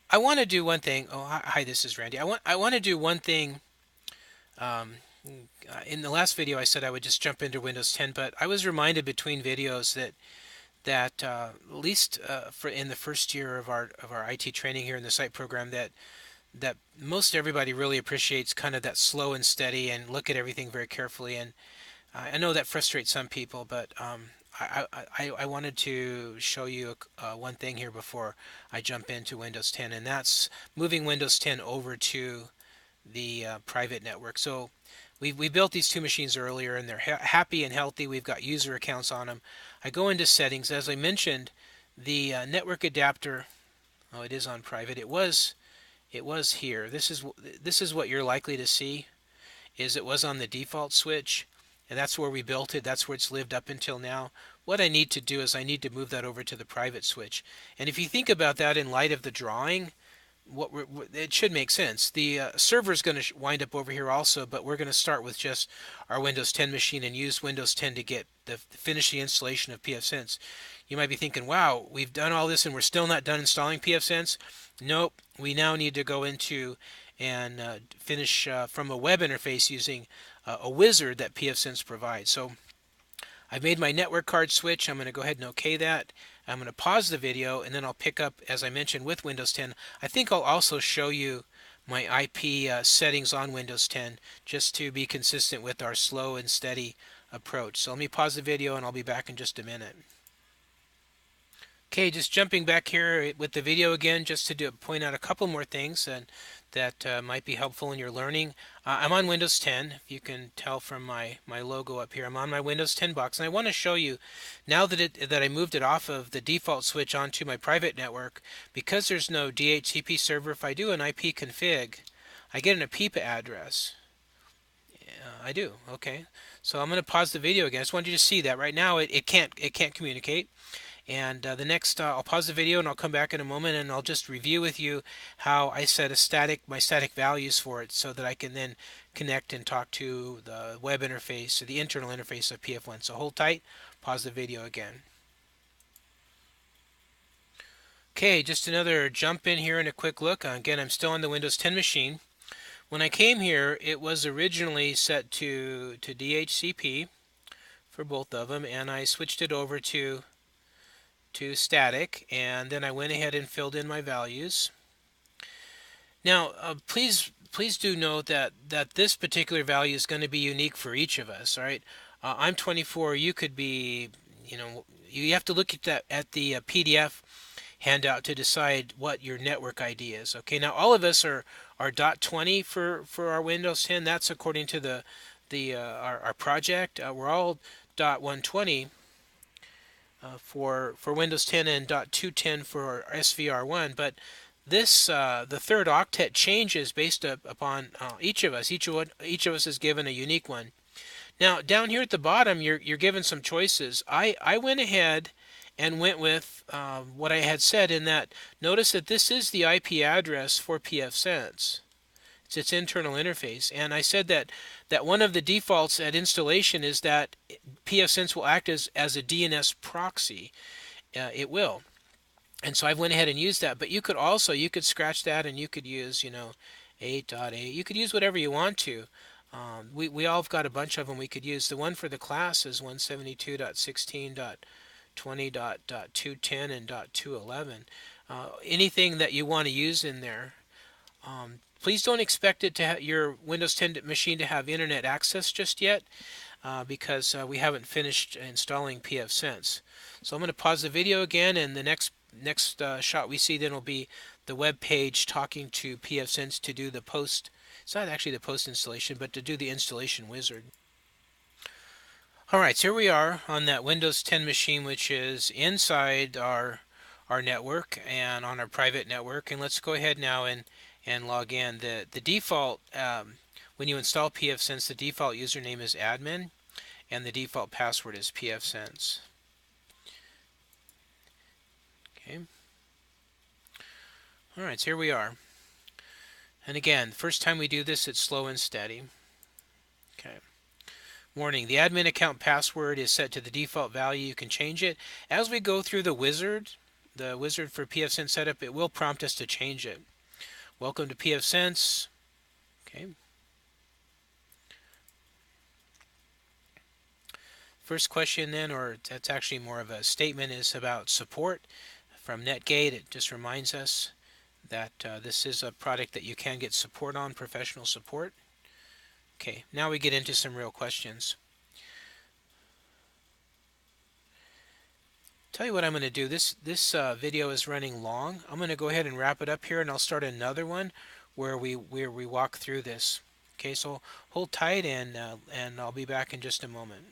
I want to do one thing. Oh, hi, this is Randy. I want to do one thing. Um, in the last video, I said I would just jump into Windows 10, but I was reminded between videos that at least for in the first year of our IT training here in the site program that most everybody really appreciates kind of that slow and steady and look at everything very carefully. And I know that frustrates some people, but I wanted to show you one thing here before I jump into Windows 10, and that's moving Windows 10 over to the private network. So we built these two machines earlier, and they're happy and healthy. We've got user accounts on them. I go into settings. As I mentioned, the network adapter. Oh, it is on private. It was here. This is what you're likely to see. Is it was on the default switch, and that's where we built it. That's where it's lived up until now. What I need to do is I need to move that over to the private switch. And if you think about that in light of the drawing, it should make sense. The server is going to wind up over here also, but we're going to start with just our Windows 10 machine and use Windows 10 to get finish the installation of pfSense. You might be thinking, "Wow, we've done all this and we're still not done installing pfSense." Nope, we now need to go into and finish from a web interface using a wizard that pfSense provides. So I've made my network card switch. I'm going to go ahead and OK that. I'm going to pause the video, and then I'll pick up, as I mentioned, with Windows 10. I think I'll also show you my IP settings on Windows 10 just to be consistent with our slow and steady approach. So let me pause the video, and I'll be back in just a minute. Okay, just jumping back here with the video again, just to point out a couple more things that might be helpful in your learning. I'm on Windows 10. If you can tell from my logo up here, I'm on my Windows 10 box, and I want to show you now that I moved it off of the default switch onto my private network, because there's no DHCP server. If I do an IP config, I get an APIPA address. I do. Okay, so I'm going to pause the video again. I just wanted you to see that right now it can't communicate. And the next, I'll pause the video and I'll come back in a moment and I'll just review with you how I set my static values for it so that I can then connect and talk to the web interface or the internal interface of PF1. So hold tight, pause the video again. Okay, just another jump in here and a quick look. Again, I'm still on the Windows 10 machine. When I came here, it was originally set to DHCP for both of them, and I switched it over to static, and then I went ahead and filled in my values. Now, please do note that this particular value is going to be unique for each of us. All right, I'm 24. You could be, you have to look at the PDF handout to decide what your network ID is. Okay, now all of us are .20 for our Windows 10. That's according to our project. We're all .120 for Windows 10 and .210 for SVR1, but this the third octet changes based upon each of us. Each of us is given a unique one. Now down here at the bottom, you're given some choices. I went ahead and went with what I had said in that. Notice that this is the IP address for pfSense. It's its internal interface, and I said that one of the defaults at installation is that pfSense will act as a DNS proxy. It will, and so I went ahead and used that. But you could scratch that, and you could use 8.8. You could use whatever you want to. We all have got a bunch of them we could use. The one for the class is 172.16.20.210 and .211. Anything that you want to use in there. Please don't expect your Windows 10 machine to have internet access just yet because we haven't finished installing pfSense. So I'm going to pause the video again, and the next shot we see then will be the web page talking to pfSense to do the post. It's not actually the post installation, but to do the installation wizard. All right, so here we are on that Windows 10 machine, which is inside our network and on our private network. And let's go ahead now and log in. The default when you install pfSense, the default username is admin, and the default password is pfSense. Okay. All right, so here we are. And again, first time we do this, it's slow and steady. Okay. Warning, the admin account password is set to the default value. You can change it. As we go through the wizard, the wizard for pfSense setup, it will prompt us to change it. Welcome to pfSense. Okay. First question then, or that's actually more of a statement, is about support from Netgate. It just reminds us that this is a product that you can get support on, professional support. Okay, now we get into some real questions. Tell you what I'm going to do. This video is running long. I'm going to go ahead and wrap it up here, and I'll start another one where we walk through this. Okay, so hold tight, and I'll be back in just a moment.